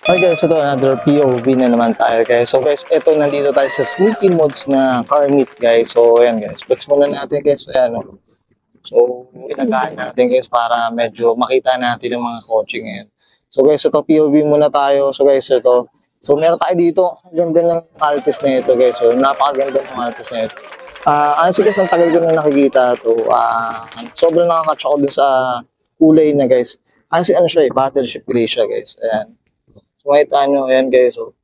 Okay guys, ito another POV na naman tayo guys. So guys, ito nandito tayo sa sneaky mods na car meet guys. So ayan guys, flex muna natin guys. Ayan o. So inagaan natin guys para medyo makita natin yung mga kotse ngayon. So guys, ito POV muna tayo. So guys, ito. So meron tayo dito. Ganda ng Altis na ito guys. So napakaganda ng Altis na ito. Honestly guys, ang tagal ko na nakikita ito. Sobrang nakakatch ako dun sa kulay na guys. Honestly ano siya battleship gray siya guys. Ayan. So, makita nyo, ayan guys, oh.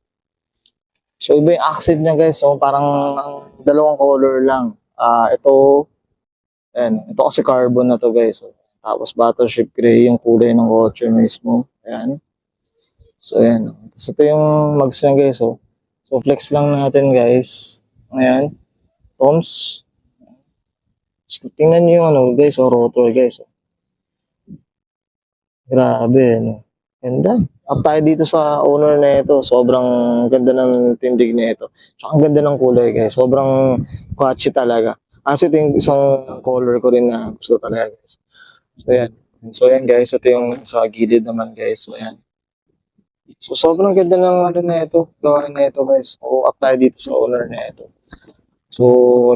So, iba yung accent niya guys, so parang dalawang color lang. Ito, ayan, ito kasi carbon na to guys, oh. Tapos battleship gray yung kulay ng kotse mismo, ayan. So, ayan, oh. So, ito yung mags niya guys, oh. So, flex lang natin guys, ayan, Toms. So, tingnan nyo yung ano guys, oh, rotor guys, oh. Grabe, no. Ganda. Up tayo dito sa owner na ito. Sobrang ganda ng tindig na ito. Tsaka ang ganda ng kulay guys. Sobrang catchy talaga. Kasi ito yung isang color ko rin na gusto talaga guys. So yan. So yan guys. Ito yung sa gilid naman guys. So yan. So sobrang ganda ng ano na ito. Gawa na ito guys. So up tayo dito sa owner na ito. So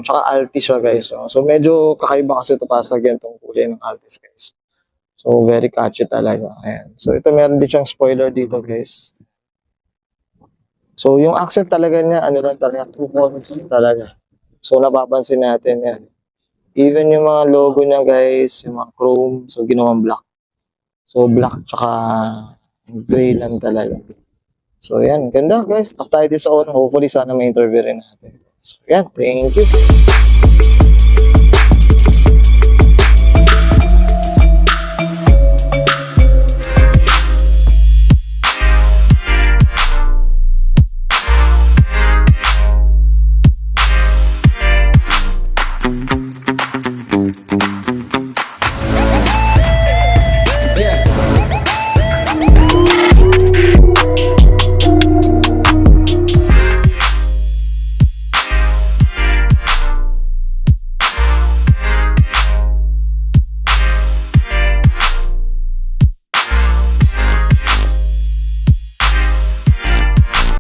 tsaka Altis siya guys. So medyo kakaiba kasi ito para sa ganitong kulay ng Altis guys. So, very catchy talaga. Ayan. So, ito meron din siyang spoiler dito, guys. So, yung accent talaga niya, ano lang talaga, two colors talaga. So, napapansin natin yan. Even yung mga logo niya, guys, yung mga chrome, so, ginawang black. So, black tsaka gray lang talaga. So, yan. Ganda, guys. Up tayo din sa on. Hopefully, sana may interview rin natin. So, yan. Thank you.